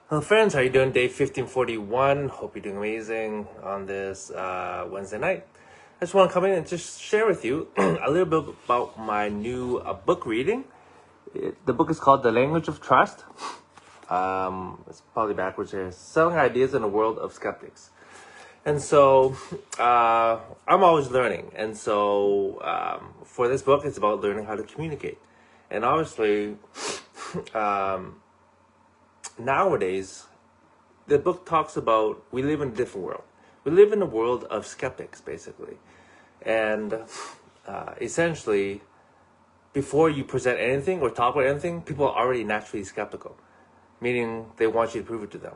Hello friends, how you doing? Day 1541. Hope you're doing amazing on this Wednesday night. I just want to come in and just share with you a little bit about my new book reading. The book is called The Language of Trust. It's probably backwards here. Selling Ideas in a World of Skeptics. And so I'm always learning. And so for this book, it's about learning how to communicate. And obviously, nowadays, the book talks about we live in a different world. We live in a world of skeptics, basically. And essentially, before you present anything or talk about anything, people are already naturally skeptical, meaning they want you to prove it to them.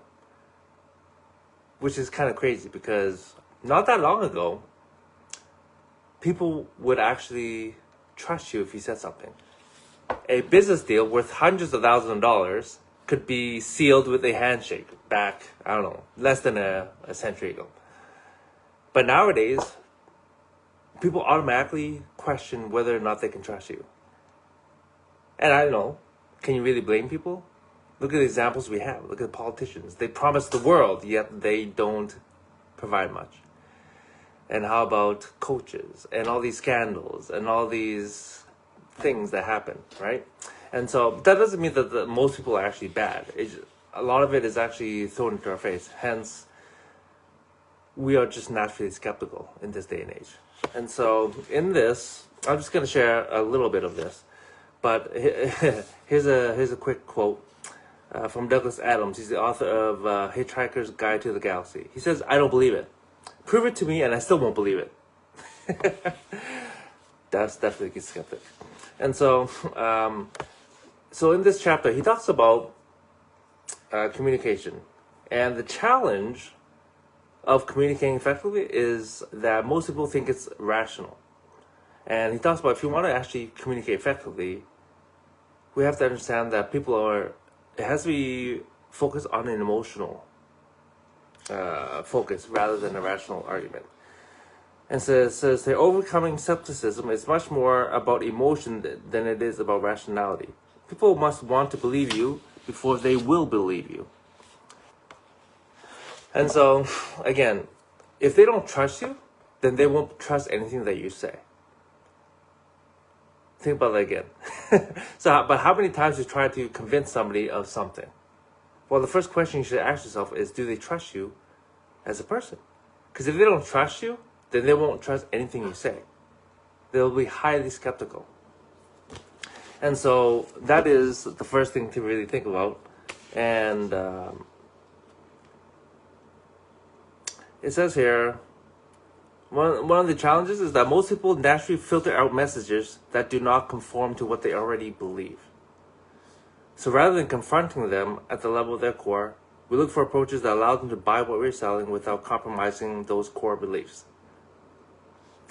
Which is kind of crazy because not that long ago, people would actually trust you if you said something. A business deal worth hundreds of thousands of dollars could be sealed with a handshake back, I don't know, less than a century ago. But nowadays, people automatically question whether or not they can trust you. And I don't know, can you really blame people? Look at the examples we have. Look at the politicians. They promise the world, yet they don't provide much. And how about coaches and all these scandals and all these things that happen, right? And so that doesn't mean that most people are actually bad. A lot of it is actually thrown into our face. Hence, we are just naturally skeptical in this day and age. And so in this, I'm just going to share a little bit of this. But here's a quick quote from Douglas Adams. He's the author of Hitchhiker's Guide to the Galaxy. He says, "I don't believe it. Prove it to me and I still won't believe it." That's definitely a skeptic. And so, so in this chapter, he talks about communication. And the challenge of communicating effectively is that most people think it's rational. And he talks about if you want to actually communicate effectively, we have to understand that it has to be focused on an emotional focus rather than a rational argument. And says that overcoming skepticism is much more about emotion than it is about rationality. People must want to believe you before they will believe you. And so, again, if they don't trust you, then they won't trust anything that you say. Think about that again. But how many times you try to convince somebody of something? Well, the first question you should ask yourself is, do they trust you as a person? Because if they don't trust you, then they won't trust anything you say. They'll be highly skeptical. And so that is the first thing to really think about. And it says here, one of the challenges is that most people naturally filter out messages that do not conform to what they already believe. So rather than confronting them at the level of their core, we look for approaches that allow them to buy what we're selling without compromising those core beliefs.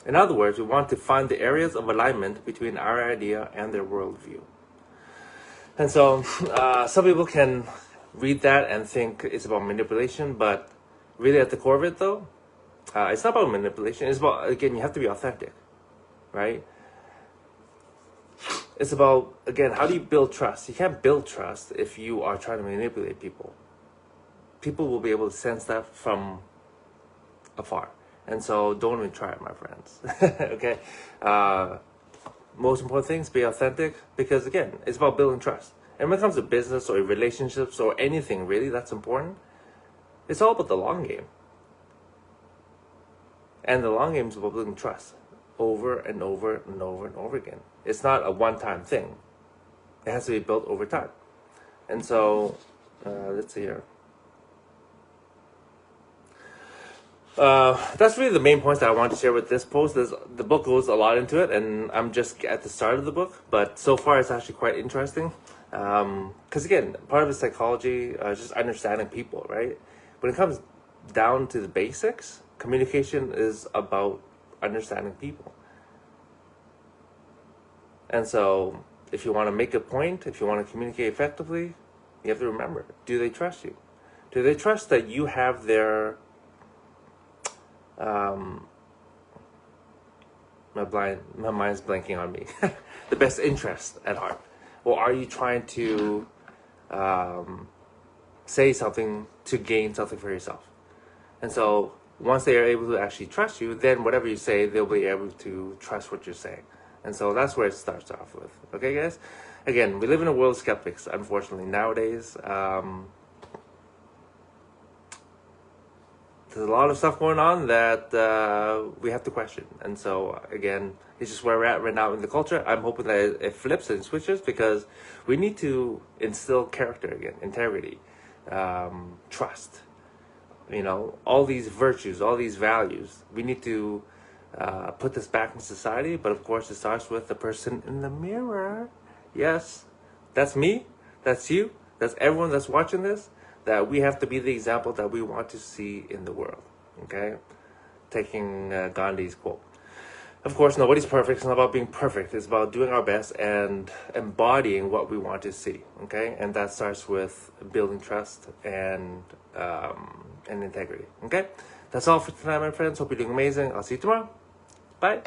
In other words, we want to find the areas of alignment between our idea and their worldview. And so some people can read that and think it's about manipulation, but really at the core of it though, it's not about manipulation. It's about, again, you have to be authentic, right? It's about, again, how do you build trust? You can't build trust if you are trying to manipulate people. People will be able to sense that from afar. And so don't even try it, my friends. Okay? Most important things, be authentic, because again, it's about building trust. And when it comes to business or relationships or anything really that's important, it's all about the long game. And the long game is about building trust over and over and over and over again. It's not a one-time thing. It has to be built over time. And so, let's see here. That's really the main points that I want to share with this post. The book goes a lot into it, and I'm just at the start of the book, but so far it's actually quite interesting. Because again, part of it's psychology, just understanding people, right? When it comes down to the basics, communication is about understanding people. And so if you want to make a point, if you want to communicate effectively, you have to remember, do they trust you? Do they trust that you have their my mind's blanking on me. The best interest at heart? Or are you trying to say something to gain something for yourself. And so once they are able to actually trust you, then whatever you say, they'll be able to trust what you're saying. And so that's where it starts off with. Okay, guys? Again, we live in a world of skeptics, unfortunately. Nowadays, there's a lot of stuff going on that we have to question. And so, again, it's just where we're at right now in the culture. I'm hoping that it flips and switches, because we need to instill character again, integrity, trust, all these virtues, all these values. We need to put this back in society. But of course, it starts with the person in the mirror. Yes, that's me, that's you, that's everyone that's watching this. That we have to be the example that we want to see in the world. Okay? Taking Gandhi's quote. Of course, nobody's perfect. It's not about being perfect. It's about doing our best and embodying what we want to see. Okay? And that starts with building trust and integrity. Okay? That's all for tonight, my friends. Hope you're doing amazing. I'll see you tomorrow. Bye.